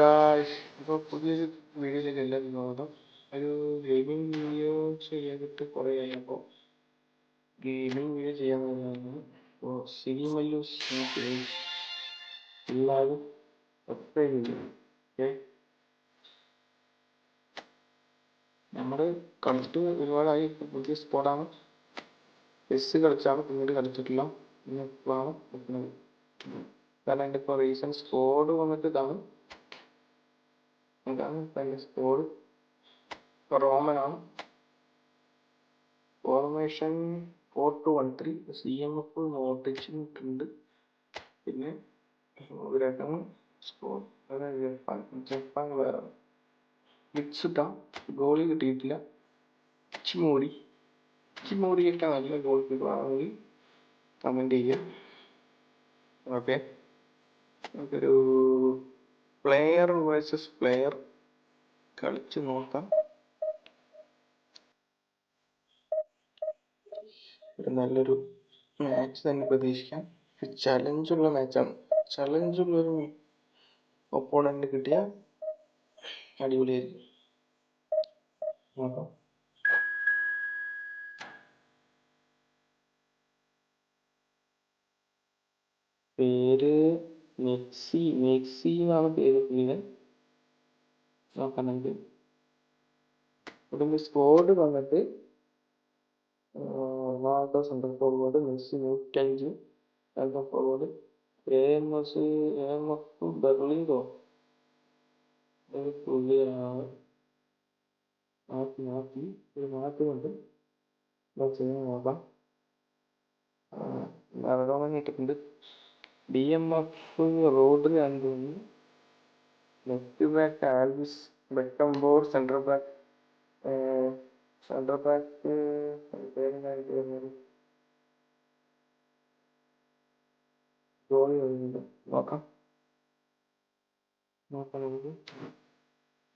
Guys, ഇപ്പോൾ പുതിയൊരു വീഡിയോയിലേക്ക് എല്ലാവരും സ്വാഗതം. ഒരു ഗെയിമിംഗ് വീഡിയോ ചെയ്യാനായിട്ട് കുറേ ആയി. അപ്പോൾ ഗെയിമിംഗ് വീഡിയോ ചെയ്യാൻ പറയുന്നത് ഇപ്പോൾ സിനിമല്ലൂസ് എല്ലാവരും സബ്സ്ക്രൈബ് ചെയ്യും. ഓക്കെ, നമ്മൾ കളിച്ചിട്ട് ഒരുപാടായി. പുതിയ സ്പോട്ടാണ്. ചെസ്സ് കളിച്ചാണ്, പിന്നീട് കളിച്ചിട്ടില്ല. ഇപ്പോഴാണ് വെക്കുന്നത്. കാരണം എൻ്റെ ഇപ്പോൾ റീസെൻറ്റ് സ്കോഡ് വന്നിട്ട് ഇതാണ് അതിൻ്റെ സ്കോഡ്. റോമനാണ്. ഫോർമേഷൻ 4-2-1-3. CMF നോട്ടിച്ചിട്ടുണ്ട്. പിന്നെ ഇവരൊക്കെയാണ് സ്കോഡ്. അതായത് ജപ്പാൻ വേറെ മിക്സ്ഡാ. ഗോളി കിട്ടിയിട്ടില്ല. ഇച്ചിമോറിയൊക്കെ നല്ല ഗോൾ കിട്ടുകയാണെങ്കിൽ കമൻറ്റ് ചെയ്യുക. ഓക്കെ, നമുക്കൊരു പ്ലെയർ വേഴ്സസ് പ്ലെയർ കളിച്ച് നോക്കാം. ഒരു നല്ലൊരു മാച്ച് തന്നെ പ്രതീക്ഷിക്കാം. ചലഞ്ചുള്ള മാച്ചാണ്. ചലഞ്ചുള്ളൊരു ഒപ്പോണന്റ് കിട്ടിയാൽ അടിപൊളിയായിരിക്കും. നോക്കാം. പേര് മെക്സി എന്നാണ് പേര്. പിന്നെ നോക്കാം നമുക്ക്. ഇവിടെ സ്കോഡ് വന്നിട്ട് Ronaldo central forward, Messi 105 central forward, AMF ബെർലിൻഡോ പുള്ളിയാണ്. മാറ്റുകൊണ്ട് നോക്കാം. മറഡോണ ഇട്ടിട്ടുണ്ട്. BMF റോഡ്രി ആൻഡോണി, left back Alves Beckenbauer, central back പേരിനായിട്ട് വരുന്നത് ഗോളി വരുന്നുണ്ട്. നോക്കാം നമുക്ക്.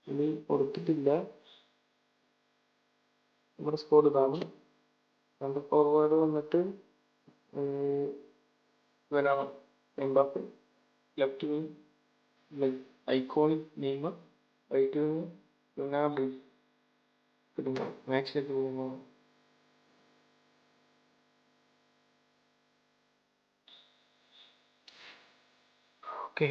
ഇനി കൊടുത്തിട്ടില്ല. നമ്മുടെ സ്കോഡ് ഇതാണ്. സെൻട്രൽ ഫോർവേഡ് വന്നിട്ട് ഇവരാണ്. Mbappe. Left wing iconic Neymar. Right wing Gnabry. മാച്ചിലേക്ക് പോകുമ്പോൾ okay.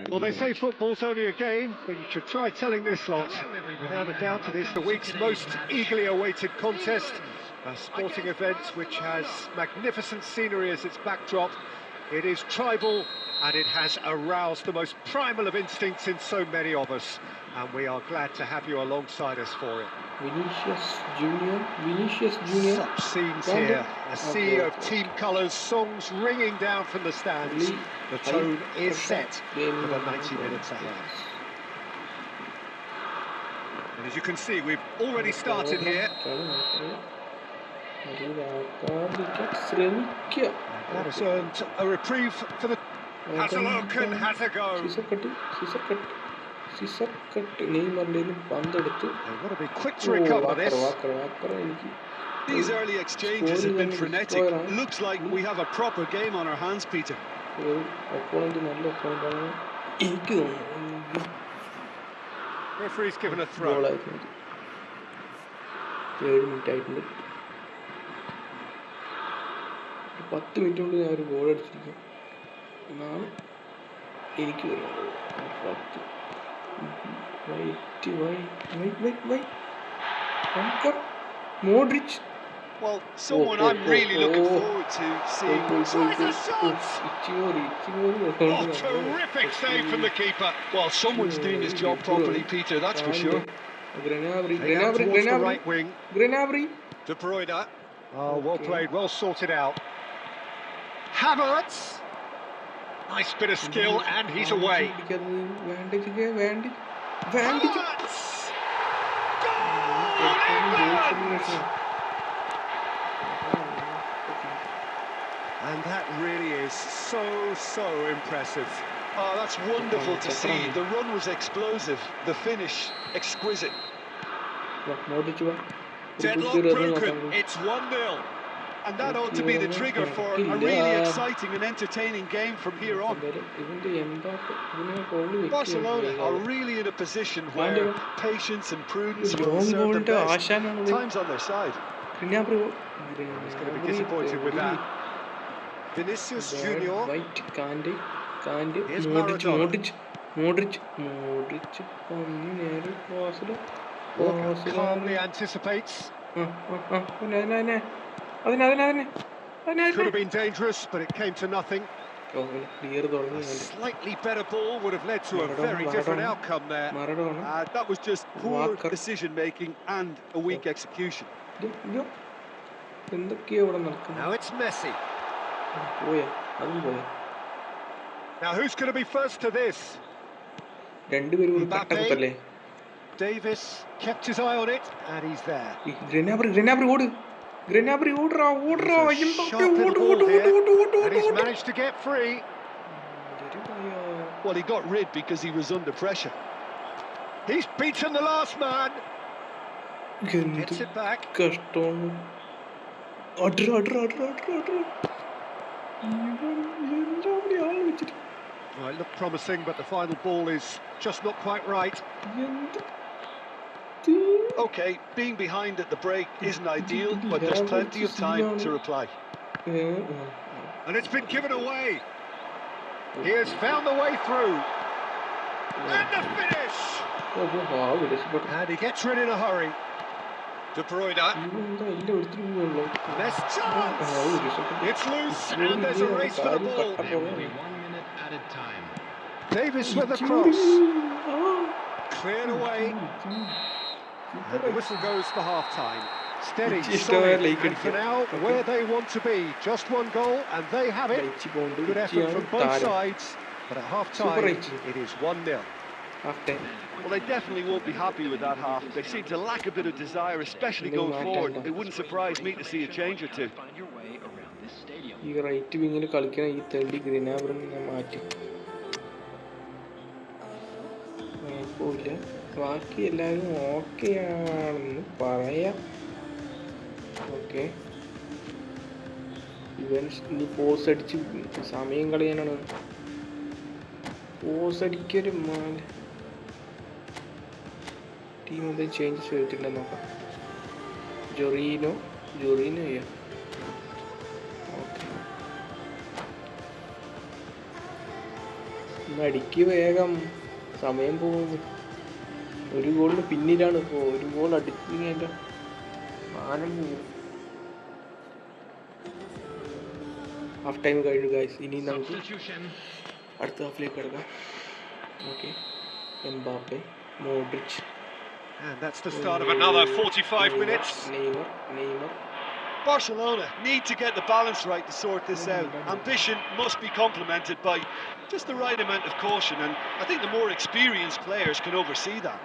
Well, they say football's only a game, but you should try telling this lot. Without a doubt, it is the week's most eagerly awaited contest. A sporting event which has magnificent scenery as its backdrop. It is tribal and it has aroused the most primal of instincts in so many of us. And we are glad to have you alongside us for it. Vinicius Junior. Such scenes here. A sea of team colours, songs ringing down from the stands. The tone is set for the 90 minutes ahead. And as you can see, we've already started here. That has earned a reprieve for the... Has a look and has a go. They've got to be quick to recover this. These early exchanges have been frenetic. Looks like we have a proper game on our hands, Peter. Referee's given a throw. 10 minute കൊണ്ട് ഞാൻ ഒരു goal അടിച്ചിരിക്കും എന്നാണ് എനിക്ക് വരുന്നത്. 10 Modric. Well, someone I'm really looking forward to seeing. Terrific save from the keeper. Well, someone's doing his job properly, Peter, that's for sure. Gnabry. De Bruyne. Oh, well played, well sorted out. Havertz. Nice bit of skill and he's away. Havertz. And that really is so impressive. Oh, that's wonderful to see. The run was explosive, the finish exquisite. Deadlock broken. It's 1-0. And that ought to be the trigger for a really exciting and entertaining game from here on. Barcelona are really in a position where patience and prudence will serve them best. Time's on their side. He's going to be disappointed with that. Vinicius Junior. Here's Maradona. Modric. Walker calmly anticipates. Could have been dangerous, but it came to nothing. A slightly better ball would have led to a very different outcome there. That was just poor decision-making and a weak execution. Now it's Messi. Now who's going to be first to this? Mbappe. Davis kept his eye on it, and he's there. Gnabry, And he's managed to get free. Well, he got rid because he was under pressure. He's beaten the last man. Gets it back. Well, it looked promising, but the final ball is just not quite right. Okay, being behind at the break isn't ideal, but there's plenty of time to reply. And it's been given away. He has found the way through. And the finish! And he gets rid in a hurry. De Bruyne. Best chance. It's loose, and there's a race for the ball. There will be 1 minute added time. Davis with the cross. Cleared away. And the whistle goes for half-time. Steady, solid, and for now, where they want to be. Just one goal, and they have it. Good effort from both sides, but at half-time, it is 1-0. Well, they definitely won't be happy with that half. They seem to lack a bit of desire, especially going forward. It wouldn't surprise me to see a change or two. ഈ right വിങ്ങിൽ കളിക്കണ ഈ തേണ്ടി ഗ്രിനാബ്രിനെ ഞാൻ മാറ്റി. കുഴപ്പമില്ല, ബാക്കി എല്ലാവരും okay ആണെന്ന് പറയാം. ഓക്കെ, ഇവൻ ഇനി പോസ് അടിച്ച് സമയം കളയാനാണ്. പോസ് അടിക്കൊരു മാല. ടീം എന്തെങ്കിലും ചേഞ്ചസ് വരുത്തില്ലെന്ന് നോക്കാം. ജൊറീനോ ചെയ്യാം. അടിക്ക് വേഗം, സമയം പോകുന്നു. ഒരു ഗോളിന് പിന്നിലാണ് ഇപ്പോൾ. ഒരു ഗോൾ അടിച്ചില്ലെങ്കിൽ അതിൻ്റെ മാനം പോകും. ഹാഫ് ടൈം കഴിഞ്ഞു ഗൈസ്. ഇനി നമുക്ക് അടുത്ത ഹാഫിലേക്ക് കിടക്കാം. Okay, Mbappe, Modric. And that's the start of another 45 minutes. Neymar. Barcelona need to get the balance right to sort this out. Ambition must be complemented by just the right amount of caution, and I think the more experienced players can oversee that.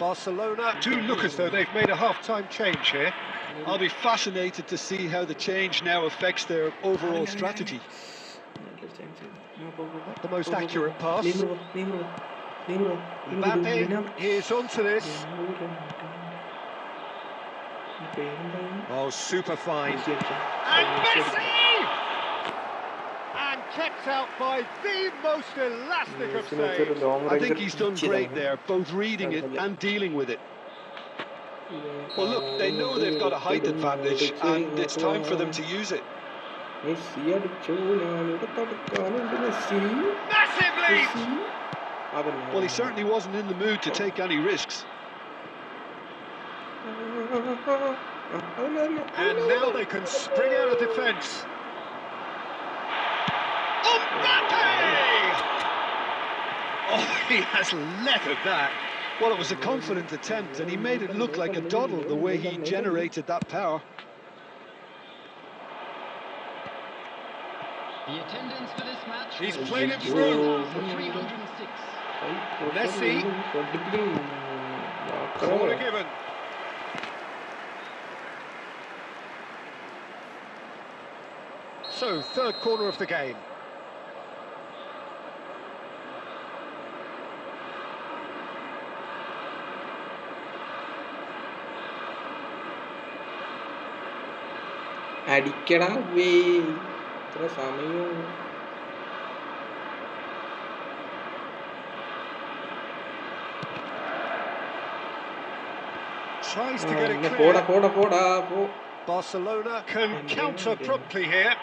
Barcelona do look as though they've made a half-time change here. I'll be fascinated to see how the change now affects their overall strategy. Not the most accurate pass. Mbappe is onto this. Oh, super fine. And Messi! And kept out by the most elastic of saves. I think he's done great there, both reading it and dealing with it. Well, look, they know they've got a height advantage, and it's time for them to use it. Massive lead! Well, he certainly wasn't in the mood to take any risks. And now they can spring out of defence. Mbappe! Oh, he has lettered that. Well, it was a confident attempt, and he made it look like a doddle the way he generated that power. The attendance for this match. He's played it through. 306. Messi. Corner given. So, third corner of the game. അടിക്കടാ വേ ഇത്ര സമയം. Tries to get it പോടാ clear. പോടാ പോടാ പോ. Barcelona can counter promptly here.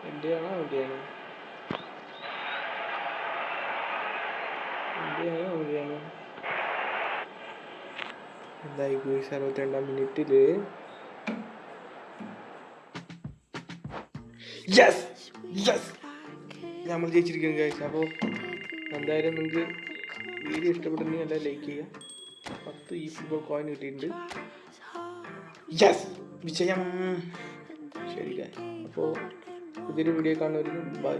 എവിടെയാണോ എവിടെയാണോ എവിടെയാണോ എവിടെയാണോ എന്തായി പോയി 62-ാം മിനിറ്റില്. യെസ് യെസ് നമ്മൾ ജയിച്ചിരിക്കുന്നു ഗൈസ്. അപ്പോൾ എന്തായാലും നിങ്ങൾക്ക് വീഡിയോ ഇഷ്ടപ്പെടുന്നെങ്കിൽ എല്ലാം ലൈക്ക് ചെയ്യുക. 10 ഈ ഫുട്ബോൾ കോയിൻ കിട്ടിയിട്ടുണ്ട്. യെസ് വിജയം. ശരി ഗൈസ്, അപ്പോൾ പുതിയൊരു വീഡിയോ കാണുന്നവരിക്കും ബൈ.